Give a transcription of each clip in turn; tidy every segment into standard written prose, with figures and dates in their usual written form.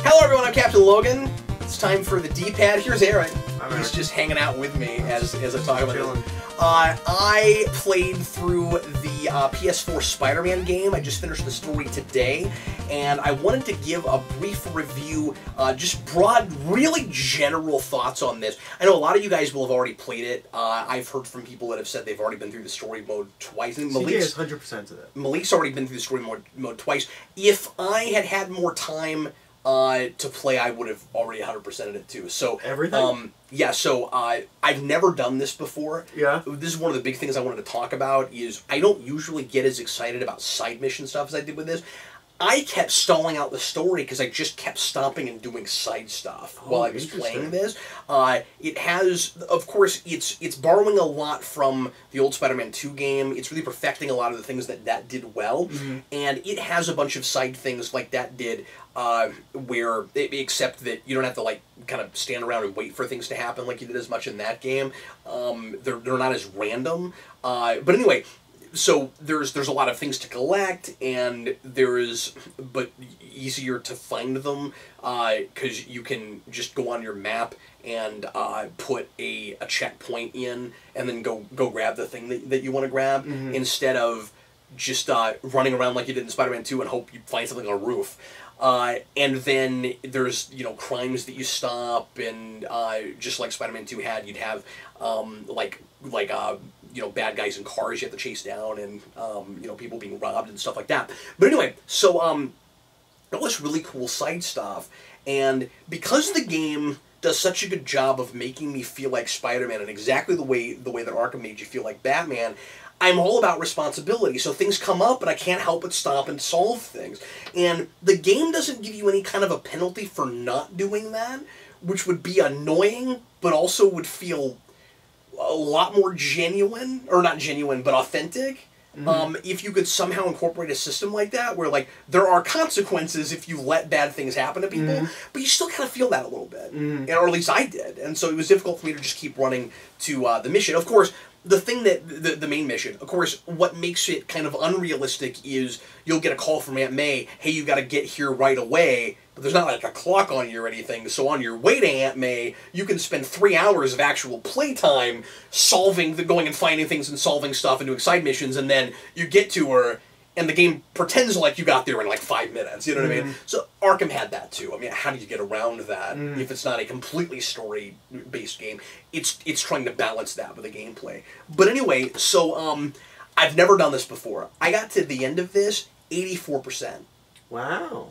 Hello everyone, I'm Captain Logan. It's time for the D-pad. Here's Eric. He's just hanging out with me as I talk about this. I played through the PS4 Spider-Man game. I just finished the story today, and I wanted to give a brief review, just broad, really general thoughts on this. I know a lot of you guys will have already played it. I've heard from people that have said they've already been through the story mode twice. And CJ is 100% of it. Malik's already been through the story mode twice. If I had had more time to play, I would have already 100%ed it too. So everything. Yeah. So I've never done this before. Yeah. This is one of the big things I wanted to talk about. Is I don't usually get as excited about side mission stuff as I did with this. I kept stalling out the story because I just kept stopping and doing side stuff while I was playing this. It has, of course, it's borrowing a lot from the old Spider-Man 2 game. It's really perfecting a lot of the things that did well, and it has a bunch of side things like that did, except that you don't have to like kind of stand around and wait for things to happen like you did as much in that game. They're not as random, but anyway. So there's a lot of things to collect, and but easier to find them because you can just go on your map and put a checkpoint in, and then go grab the thing that you want to grab instead of just running around like you did in Spider-Man 2 and hope you find something on a roof. And then there's, crimes that you stop, and just like Spider-Man 2 had, you'd have bad guys in cars you have to chase down, and people being robbed and stuff like that. But anyway, so all this really cool side stuff, and because the game does such a good job of making me feel like Spider-Man in exactly the way that Arkham made you feel like Batman, I'm all about responsibility, so things come up and I can't help but stop and solve things. And the game doesn't give you any kind of a penalty for not doing that, which would be annoying, but also would feel a lot more genuine, or not genuine, but authentic. If you could somehow incorporate a system like that, where like there are consequences if you let bad things happen to people, but you still kind of feel that a little bit, or at least I did, and so it was difficult for me to just keep running to the mission. Of course, the thing that the main mission, of course, what makes it kind of unrealistic is you'll get a call from Aunt May, hey, you got to get here right away. But there's not like a clock on you or anything, so on your way to Aunt May, you can spend 3 hours of actual playtime going and finding things and solving stuff and doing side missions, and then you get to her, and the game pretends like you got there in like 5 minutes, you know what I mean? So Arkham had that too. I mean, how do you get around that if it's not a completely story-based game? It's trying to balance that with the gameplay. But anyway, so I've never done this before. I got to the end of this, 84%. Wow.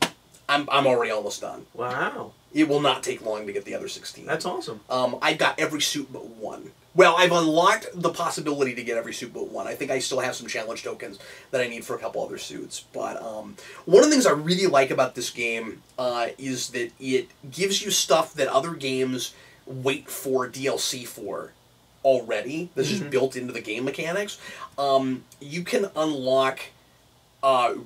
I'm already almost done. Wow. It will not take long to get the other 16. That's awesome. I've got every suit but one. Well, I've unlocked the possibility to get every suit but one. I think I still have some challenge tokens that I need for a couple other suits. But one of the things I really like about this game is that it gives you stuff that other games wait for DLC for already. This is built into the game mechanics. You can unlock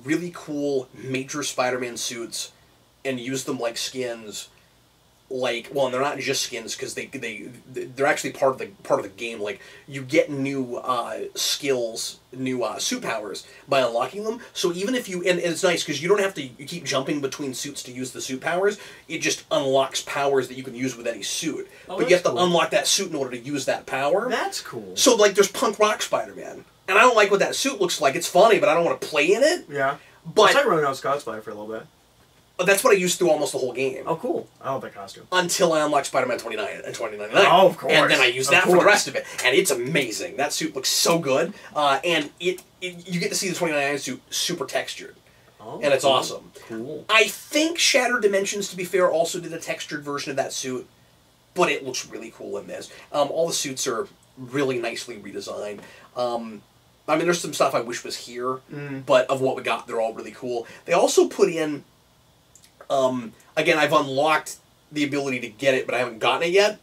really cool major Spider-Man suits and use them like skins. Well, and they're not just skins because they're actually part of the game. Like, you get new skills, new suit powers by unlocking them. So even if and it's nice because you don't have to keep jumping between suits to use the suit powers. It just unlocks powers that you can use with any suit. Oh, but you have to unlock that suit in order to use that power. That's cool. So like, there's punk rock Spider-Man. And I don't like what that suit looks like. It's funny, but I don't want to play in it. Yeah. But I tried running out Scott's Spider for a little bit. That's what I used through almost the whole game. Oh, cool. I love that costume. Until I unlocked Spider-Man 29 and 2099. Oh, of course. And then I used that for the rest of it. And it's amazing. That suit looks so good. And you get to see the 2099 suit super textured. Oh, and it's awesome. Cool. I think Shattered Dimensions, to be fair, also did a textured version of that suit. But it looks really cool in this. All the suits are really nicely redesigned. I mean, there's some stuff I wish was here, but of what we got, they're all really cool. They also put in, again, I've unlocked the ability to get it, but I haven't gotten it yet.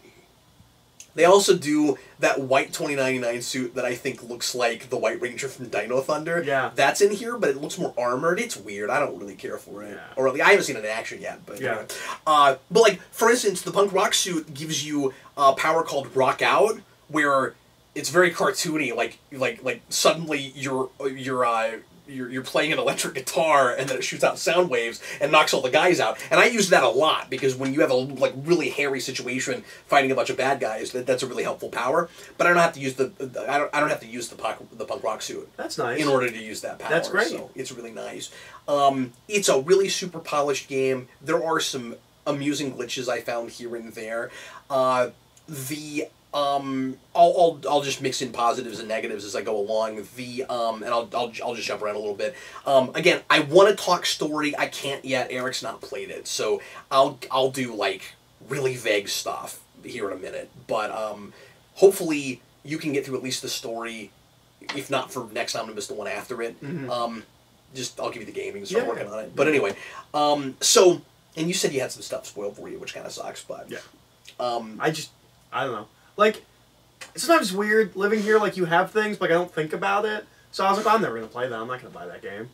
They also do that white 2099 suit that I think looks like the White Ranger from Dino Thunder. Yeah. That's in here, but it looks more armored. It's weird. I don't really care for it. Yeah. Or at least, I haven't seen it in action yet. But yeah. But like, for instance, the punk rock suit gives you a power called Rock Out, where it's very cartoony. Like suddenly you're you're playing an electric guitar and then it shoots out sound waves and knocks all the guys out. And I use that a lot because when you have a like really hairy situation fighting a bunch of bad guys, that's a really helpful power. But I don't have to use I don't have to use the punk rock suit. That's nice. In order to use that power. That's great. So it's really nice. It's a really super polished game. There are some amusing glitches I found here and there. I'll just mix in positives and negatives as I go along. And I'll just jump around a little bit. Again, I want to talk story. I can't yet. Eric's not played it, so I'll do like really vague stuff here in a minute. But hopefully you can get through at least the story. If not for next time, to miss the one after it. Mm-hmm. I'll give you the game and start working on it. But anyway, so and you said you had some stuff spoiled for you, which kind of sucks. But yeah, I don't know. Like, sometimes it's weird living here. Like, you have things, but I don't think about it. So I was like, I'm never gonna play that. I'm not gonna buy that game.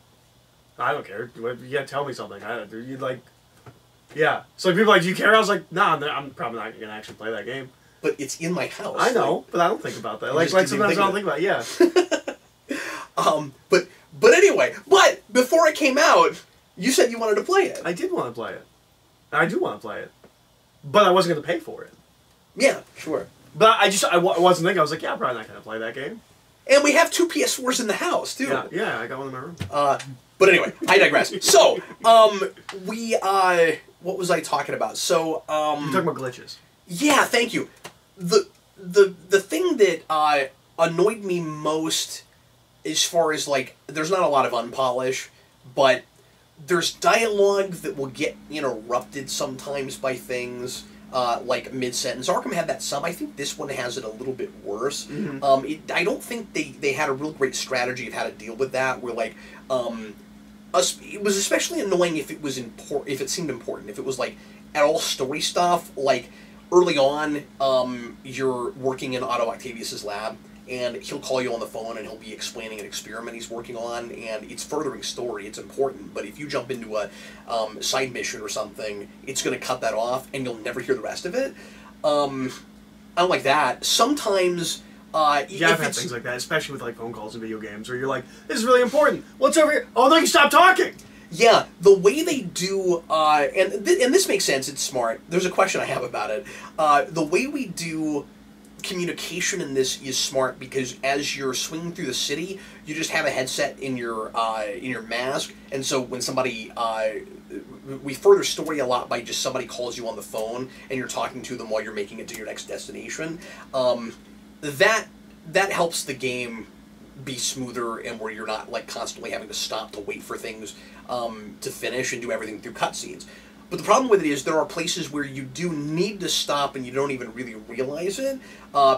I don't care. You gotta tell me something. You'd like, yeah. So like, people are like, do you care? I was like, nah, I'm probably not gonna actually play that game. But it's in my house. I know, like, but I don't think about that. Like sometimes I don't think about it. Yeah. But anyway, before it came out, you said you wanted to play it. I did want to play it. I do want to play it, but I wasn't gonna pay for it. Yeah, sure. But I wasn't thinking. I was like, yeah, I'm probably not gonna play that game. And we have 2 PS4s in the house too. Yeah, I got one in my room. But anyway, I digress. So, what was I talking about? So, you're talking about glitches. Yeah, thank you. The thing that annoyed me most, as far as like, there's not a lot of unpolish, but there's dialogue that will get interrupted sometimes by things. Like mid-sentence. Arkham had that some. I think this one has it a little bit worse. Mm-hmm. I don't think they had a real great strategy of how to deal with that. Where like, it was especially annoying if it was if it seemed important. If it was like at all story stuff. Like early on, you're working in Otto Octavius's lab, and he'll call you on the phone and he'll be explaining an experiment he's working on, and it's furthering story, it's important, but if you jump into a side mission or something, it's going to cut that off and you'll never hear the rest of it. I don't like that. Sometimes... yeah, I've had things like that, especially with like phone calls and video games, where you're like, this is really important, what's over here? Oh no, you stop talking! Yeah, the way they do, and this makes sense, it's smart, there's a question I have about it. The way we do communication in this is smart because as you're swinging through the city, you just have a headset in your mask, and so when somebody we further story a lot by just somebody calls you on the phone and you're talking to them while you're making it to your next destination. That helps the game be smoother and where you're not like constantly having to stop to wait for things to finish and do everything through cutscenes. But the problem with it is there are places where you do need to stop and you don't even really realize it,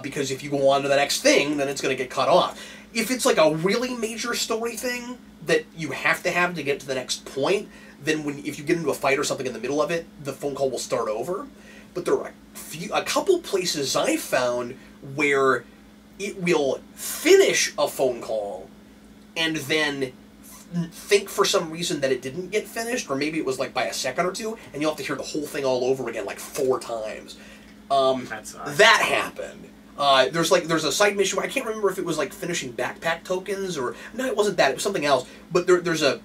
because if you go on to the next thing, then it's going to get cut off. If it's like a really major story thing that you have to get to the next point, then if you get into a fight or something in the middle of it, the phone call will start over. But there are a couple places I found where it will finish a phone call and then think for some reason that it didn't get finished, or maybe it was like by a second or two, and you'll have to hear the whole thing all over again like 4 times. That happened. There's a side mission where I can't remember if it was like finishing backpack tokens or no, it wasn't that. It was something else. But there's a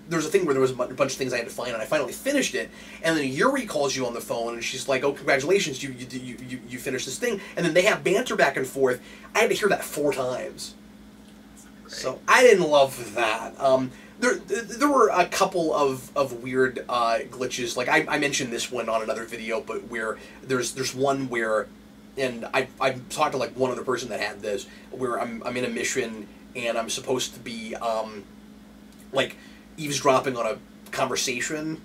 thing where there was a bunch of things I had to find, and I finally finished it. And then Yuri calls you on the phone, and she's like, "Oh, congratulations, you finished this thing." And then they have banter back and forth. I had to hear that 4 times. So I didn't love that. There were a couple of weird glitches. Like I mentioned this one on another video, but where there's one where, and I talked to like one other person that had this, where I'm in a mission and I'm supposed to be like eavesdropping on a conversation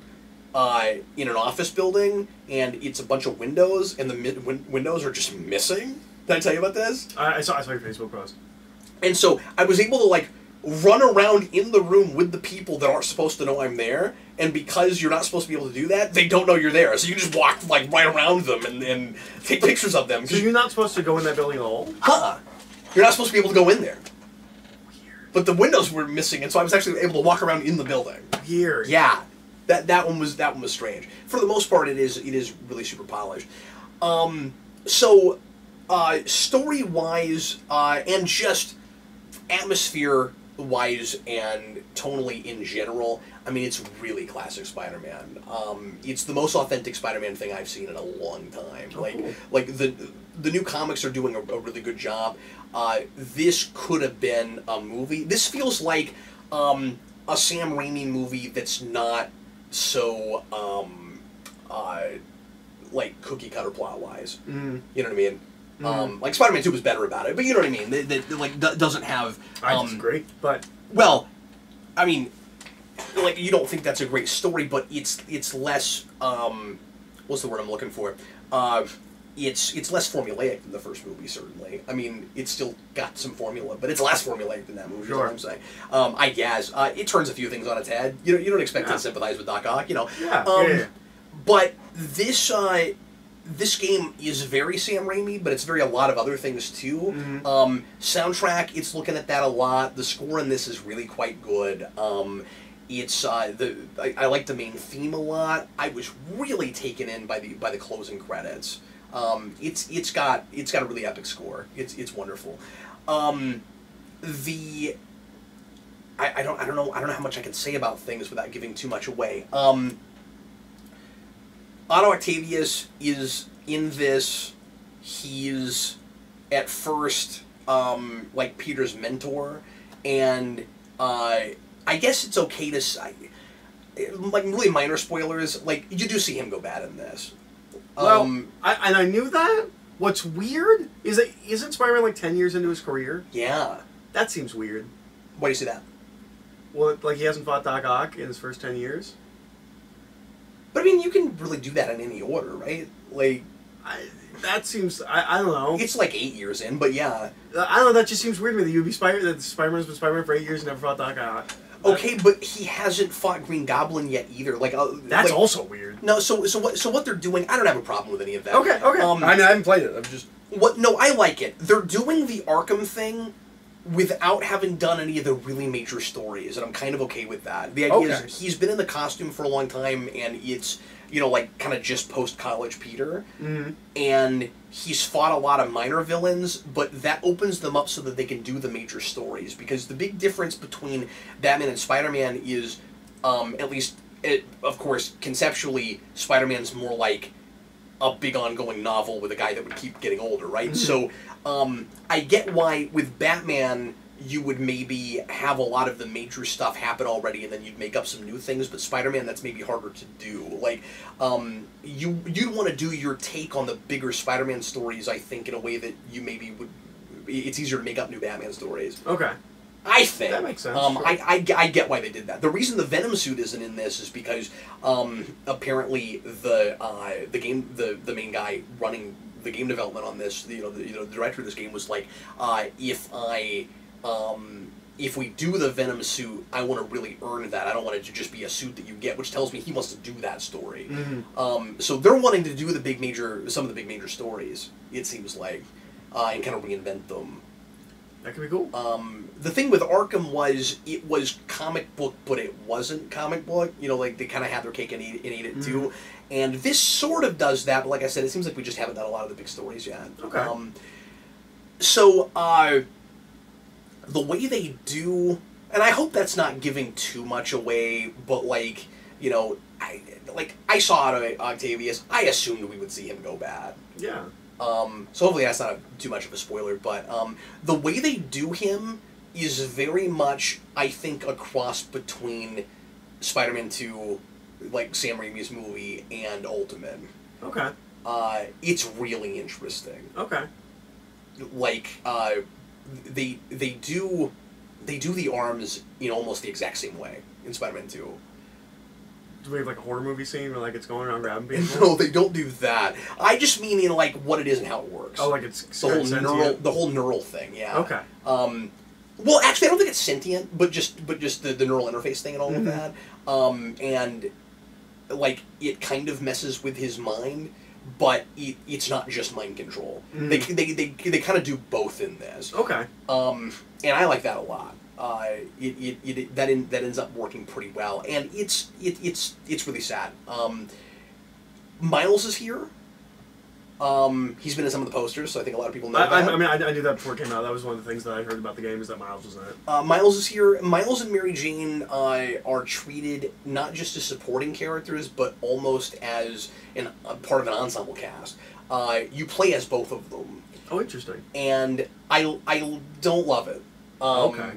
in an office building, and it's a bunch of windows, and the windows are just missing. Did I tell you about this? I saw your Facebook post. And so I was able to like run around in the room with the people that aren't supposed to know I'm there, and because you're not supposed to be able to do that, they don't know you're there. So you just walk like right around them and take pictures of them. So you're not supposed to go in that building at all? You're not supposed to be able to go in there. But the windows were missing, and so I was actually able to walk around in the building. Weird. Yeah, that one was strange. For the most part, it is really super polished. Story wise, and just atmosphere wise and tonally in general, I mean, it's really classic Spider-Man. It's the most authentic Spider-Man thing I've seen in a long time. Oh, cool. Like the new comics are doing a really good job. This could have been a movie. This feels like a Sam Raimi movie that's not so like cookie cutter plot wise. Mm. You know what I mean? Like Spider-Man 2 was better about it, but you know what I mean. That like doesn't have. I disagree, but well, I mean, like you don't think that's a great story, but it's less. What's the word I'm looking for? It's less formulaic than the first movie, certainly. I mean, it's still got some formula, but it's less formulaic than that movie. Sure. Is what I'm saying. I guess it turns a few things on its head. You don't expect to sympathize with Doc Ock, you know. Yeah. But this game is very Sam Raimi, but it's very a lot of other things too. Mm-hmm. Soundtrack, it's looking at that a lot. The score in this is really quite good. It's I like the main theme a lot. I was really taken in by the closing credits. It's got a really epic score. It's wonderful. I don't know how much I can say about things without giving too much away. Otto Octavius is in this. He's at first like Peter's mentor, and I guess it's okay to say, like really minor spoilers. Like you do see him go bad in this. Well, I knew that. What's weird is that isn't Spider-Man like 10 years into his career? Yeah. That seems weird. Why do you say that? Well, like he hasn't fought Doc Ock in his first 10 years. But I mean, you can really do that in any order, right? Like, that seems I don't know. It's like 8 years in, but yeah. I don't know. That just seems weird to me that you'd be that Spider-Man's been Spider-Man for 8 years and never fought Doc Ock. Okay, but he hasn't fought Green Goblin yet either. Like that's like, also weird. No, so what they're doing, I don't have a problem with any of that. Okay. I mean, I haven't played it. I'm just No, I like it. They're doing the Arkham thing without having done any of the really major stories, and I'm kind of okay with that. The idea is he's been in the costume for a long time, and it's like kind of just post-college Peter, and he's fought a lot of minor villains, but that opens them up so that they can do the major stories, because the big difference between Batman and Spider-Man is, at least, of course, conceptually, Spider-Man's more like a big ongoing novel with a guy that would keep getting older, right? So, I get why with Batman you would maybe have a lot of the major stuff happen already, and then you'd make up some new things. But Spider-Man, that's maybe harder to do. Like, you'd want to do your take on the bigger Spider-Man stories, I think, in a way that you maybe would. It's easier to make up new Batman stories. Okay. I think that makes sense. Sure. I get why they did that. The reason the Venom suit isn't in this is because apparently the main guy running the game development on this, the director of this game was like, if we do the Venom suit, I want to really earn that. I don't want it to just be a suit that you get, which tells me he wants to do that story. So they're wanting to do some of the big major stories, it seems like, and kind of reinvent them. That could be cool. The thing with Arkham was it was comic book, but it wasn't comic book. Like they kind of had their cake and ate it too. And this sort of does that, but like I said, it seems like we just haven't done a lot of the big stories yet. Okay. So the way they do, and I hope that's not giving too much away, but I saw Otto Octavius. I assumed we would see him go bad. Yeah. So hopefully that's not too much of a spoiler, but the way they do him is very much, I think, a cross between Spider-Man 2, like Sam Raimi's movie, and Ultimate. Okay. It's really interesting. Okay. Like, they do the arms in almost the exact same way in Spider-Man 2. Do we have like a horror movie scene where like it's going around grabbing people? No, they don't do that. I just mean in like what it is and how it works. Oh, like it's the whole neural thing. Yeah. Okay. Well, actually, I don't think it's sentient, but just the neural interface thing and all of that. And like it kind of messes with his mind, but it's not just mind control. They kind of do both in this. Okay. And I like that a lot. That ends up working pretty well, and it's really sad. Miles is here, He's been in some of the posters, so I think a lot of people know I that. mean, I knew that before it came out. That was one of the things that I heard about the game, is that Miles was in it. Miles is here. Miles and Mary Jane are treated not just as supporting characters, but almost as a part of an ensemble cast. You play as both of them. Oh, interesting. And I don't love it. Okay.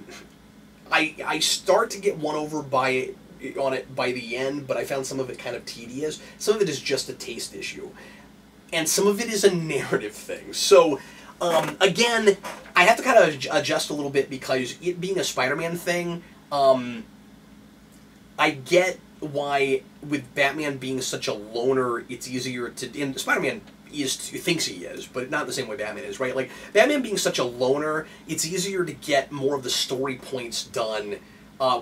I start to get won over by the end, but I found some of it kind of tedious. Some of it is just a taste issue. And some of it is a narrative thing. So, again, I have to kind of adjust a little bit because it being a Spider-Man thing, I get why with Batman being such a loner, it's easier to... And Spider-Man thinks he is, but not the same way Batman is, right? Like, Batman being such a loner, it's easier to get more of the story points done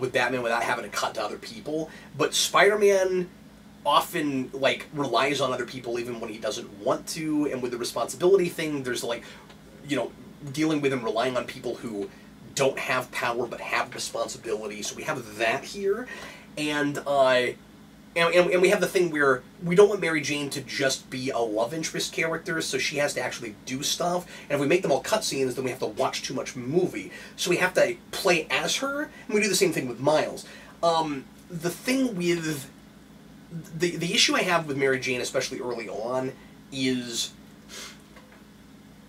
with Batman without having to cut to other people. But Spider-Man often like relies on other people even when he doesn't want to, and with the responsibility thing, there's like, you know, dealing with and relying on people who don't have power but have responsibility. So we have that here, and we have the thing where we don't want Mary Jane to just be a love interest character, so she has to actually do stuff. And if we make them all cutscenes, then we have to watch too much movie. So we have to play as her, and we do the same thing with Miles. The thing with the issue I have with Mary Jane, especially early on, is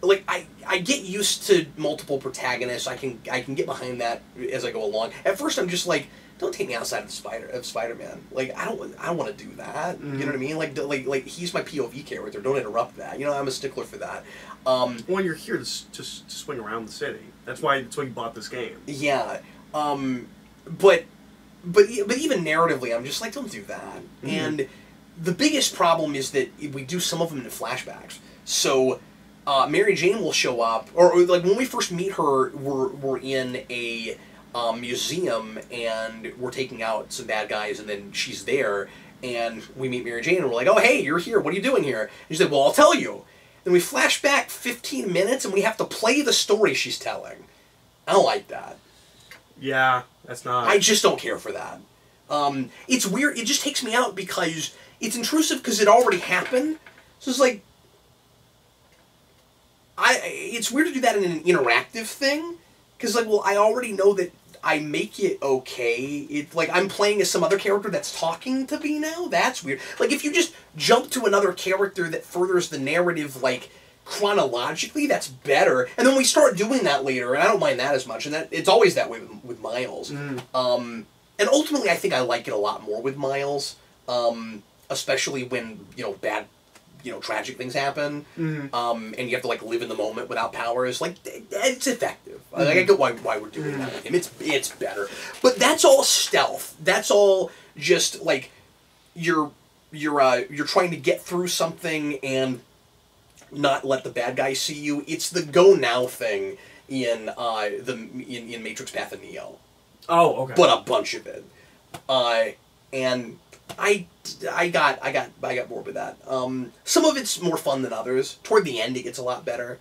like I get used to multiple protagonists. I can get behind that as I go along. At first, I'm just like, don't take me outside of Spider-Man. Like I don't want to do that. You know what I mean? Like he's my POV character. Don't interrupt that. You know, I'm a stickler for that. Well, you're here to swing around the city. That's why you bought this game. Yeah. But even narratively, I'm just like, don't do that. And the biggest problem is that we do some of them in flashbacks. So Mary Jane will show up, or like when we first meet her, we're in a museum and we're taking out some bad guys, and then she's there, and we meet Mary Jane, and we're like, oh hey, you're here. What are you doing here? And she's like, well, I'll tell you. Then we flash back 15 minutes, and we have to play the story she's telling. I don't like that. Yeah, that's not... I just don't care for that. It's weird. It just takes me out because it's intrusive because it already happened. So it's like... It's weird to do that in an interactive thing. Because, like, well, I already know that I make it okay. It's like, I'm playing as some other character that's talking to me now? That's weird. Like, if you just jump to another character that furthers the narrative, like... chronologically, that's better. And then we start doing that later, and I don't mind that as much. And that it's always that way with Miles. And ultimately, I think I like it a lot more with Miles, especially when bad, tragic things happen, and you have to like live in the moment without powers. Like it's effective. Like, I get why we're doing that with him. It's better. But that's all stealth. That's all just like you're trying to get through something and not let the bad guy see you. It's the go now thing in in Matrix Path of Neo. Oh, okay. But a bunch of it, and I got bored with that. Some of it's more fun than others. Toward the end, it gets a lot better.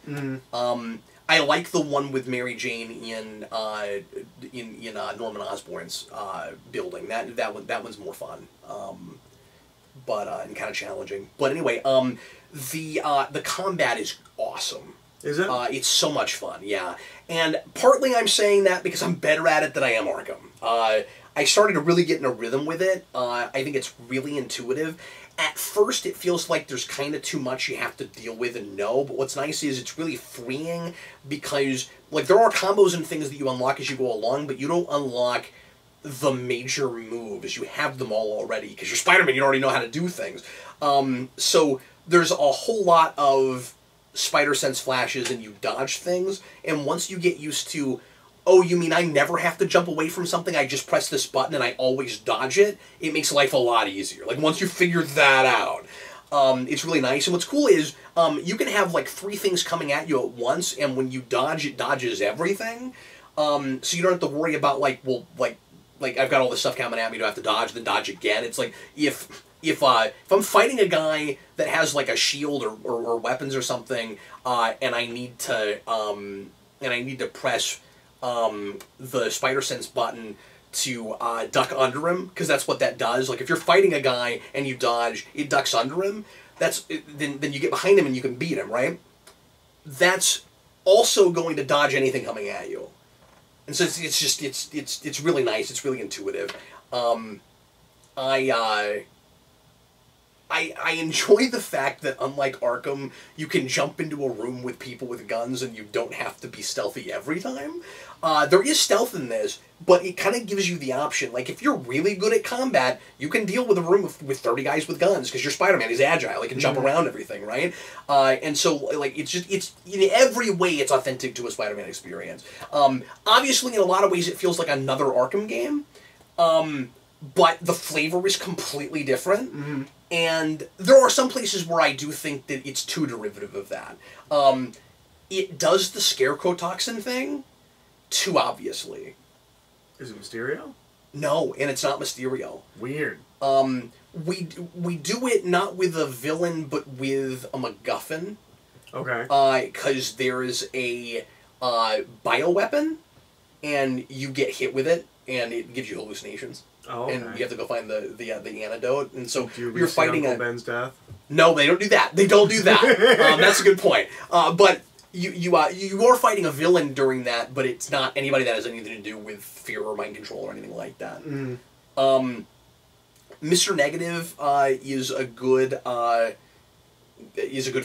I like the one with Mary Jane in Norman Osborn's building. That one's more fun. And kind of challenging. But anyway, the combat is awesome. Is it? It's so much fun, yeah. And partly I'm saying that because I'm better at it than I am Arkham. I started to really get in a rhythm with it. I think it's really intuitive. At first, it feels like there's kind of too much you have to deal with and know, but what's nice is it's really freeing because, like, there are combos and things that you unlock as you go along, but you don't unlock the major moves. You have them all already because you're Spider-Man. You already know how to do things. So there's a whole lot of spider sense flashes and you dodge things, and once you get used to, oh, you mean I never have to jump away from something, I just press this button and I always dodge it, it makes life a lot easier. Like, once you figure that out, it's really nice. And what's cool is you can have like 3 things coming at you at once, and when you dodge, it dodges everything. So you don't have to worry about like, well, like I've got all this stuff coming at me, do I have to dodge, then dodge again? It's like, if I'm fighting a guy that has like a shield or weapons or something, and I need to press the spider sense button to duck under him, because that's what that does. Like, if you're fighting a guy and you dodge, it ducks under him. then you get behind him and you can beat him, right? That's also going to dodge anything coming at you. And so it's really nice. It's really intuitive. I enjoy the fact that, unlike Arkham, you can jump into a room with people with guns and you don't have to be stealthy every time. There is stealth in this, but it kind of gives you the option. Like, if you're really good at combat, you can deal with a room with 30 guys with guns, because you're Spider-Man. He's agile. He can jump around everything, right? And so, like, it's in every way, it's authentic to a Spider-Man experience. Obviously, in a lot of ways, it feels like another Arkham game. But the flavor is completely different. Mm-hmm. And there are some places where I do think that it's too derivative of that. It does the Scarecrow toxin thing too obviously. Is it Mysterio? No, and it's not Mysterio. Weird. We do it not with a villain, but with a MacGuffin. Okay. Because there's a bioweapon, and you get hit with it, and it gives you hallucinations. Oh, okay. And you have to go find the antidote, and so you're fighting Uncle Ben's death. No, they don't do that. They don't do that. That's a good point. But you are fighting a villain during that, but it's not anybody that has anything to do with fear or mind control or anything like that. Mm. Mr. Negative is a good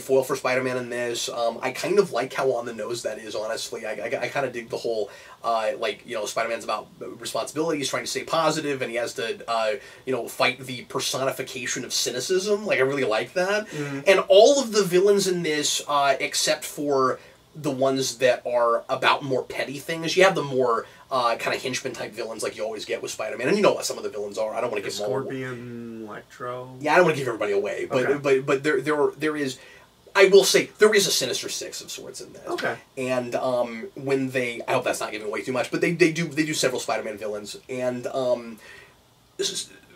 foil for Spider-Man in this. I kind of like how on the nose that is, honestly. I kind of dig the whole, Spider-Man's about responsibility. He's trying to stay positive, and he has to, fight the personification of cynicism. Like, I really like that. Mm-hmm. And all of the villains in this, except for the ones that are about more petty things, you have the more kind of henchman-type villains like you always get with Spider-Man. And you know what some of the villains are. I don't want to give them all away. Scorpion, Electro. Yeah, I don't want to give everybody away, but okay. but there is, I will say, there is a Sinister Six of sorts in this. Okay. And when I hope that's not giving away too much, but they do several Spider-Man villains, and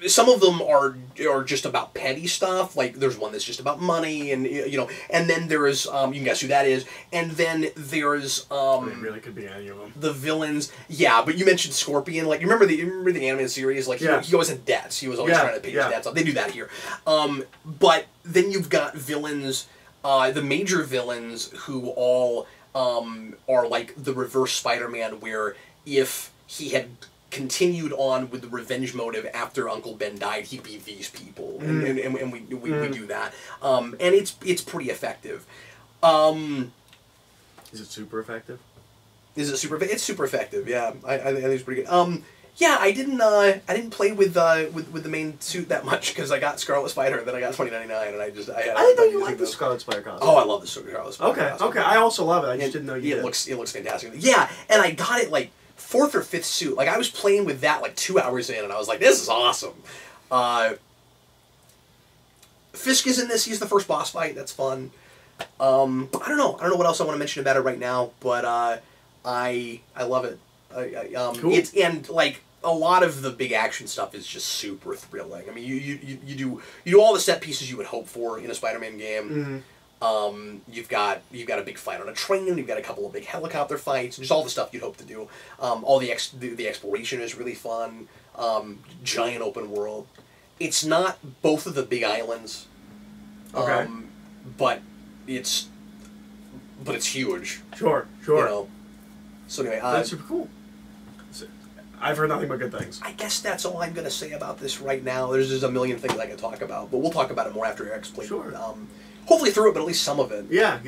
some of them are just about petty stuff. Like, there's one that's just about money, and and then there's you can guess who that is, and then there's it really could be any of them. The villains, yeah. But you mentioned Scorpion. Like, you remember the animated series? Like, he always had debts. He was always trying to pay his debts off. They do that here. But then you've got villains, the major villains who all are like the reverse Spider-Man, where if he had continued on with the revenge motive after Uncle Ben died, he'd be these people, and we do that, and it's pretty effective. Is it super effective? Is it super? It's super effective. Yeah, I think it's pretty good. Yeah, I didn't play with the main suit that much because I got Scarlet Spider, and then I got 2099, and I didn't know you liked the Scarlet Spider costume. Oh, I love the Scarlet Spider. costume. Okay, I also love it. I just didn't know you did. It looks fantastic. Yeah, and I got it like 4th or 5th suit. Like, I was playing with that like 2 hours in, and I was like, this is awesome. Fisk is in this. He's the first boss fight. That's fun. I don't know what else I want to mention about it right now, but I love it. Cool. And like a lot of the big action stuff is just super thrilling. I mean, you do all the set pieces you would hope for in a Spider-Man game. Mm-hmm. You've got a big fight on a train. You've got a couple of big helicopter fights. Just all the stuff you'd hope to do. All the exploration is really fun. Giant open world. It's not both of the big islands. Okay. But it's huge. Sure. So anyway, that's super cool. I've heard nothing but good things. I guess that's all I'm going to say about this right now. There's just a million things I can talk about, but we'll talk about it more after Eric's played. Sure. Hopefully through it, but at least some of it. Yeah.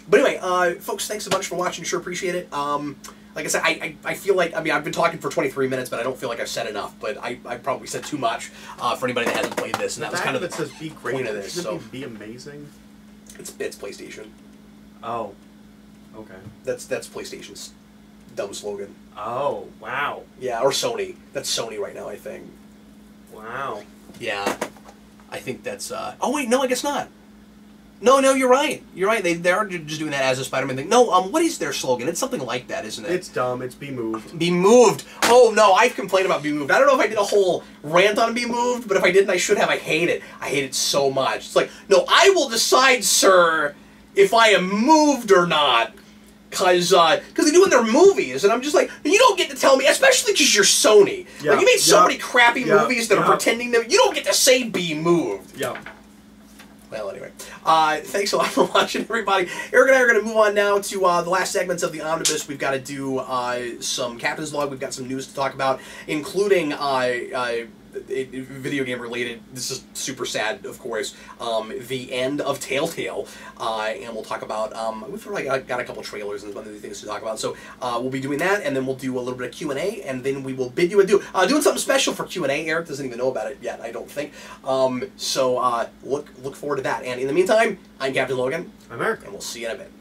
But anyway, folks, thanks a bunch for watching. Sure appreciate it. Like I said, I feel like, I mean, I've been talking for 23 minutes, but I don't feel like I've said enough. But I probably said too much for anybody that hasn't played this, and that was kind of the says be great point of this. So be amazing. It's PlayStation. Oh, okay. That's PlayStation's dumb slogan. Oh, wow. Yeah, or Sony. That's Sony right now, I think. Wow. Yeah, I think that's. Oh wait, no, I guess not. No, you're right. You're right. They are just doing that as a Spider-Man thing. No, what is their slogan? It's something like that, isn't it? It's dumb. It's be moved. Be moved. Oh no, I've complained about be moved. I don't know if I did a whole rant on be moved, but if I didn't, I should have. I hate it. I hate it so much. It's like, no, I will decide, sir, if I am moved or not. Because they do in their movies, and I'm just like, you don't get to tell me, especially because you're Sony. Yeah. Like, you made so many crappy movies that are pretending that you don't get to say be moved. Yeah. Well, anyway, thanks a lot for watching, everybody. Eric and I are going to move on now to the last segments of the Omnibus. We've got to do some Captain's Log. We've got some news to talk about, including video game related. This is super sad, of course. The end of Telltale, and we'll talk about. We've already got a couple trailers and other things to talk about. So we'll be doing that, and then we'll do a little bit of Q&A, and then we will bid you adieu. Doing something special for Q&A. Eric doesn't even know about it yet, I don't think. So look forward to that. And in the meantime, I'm Captain Logan. I'm Eric, and we'll see you in a bit.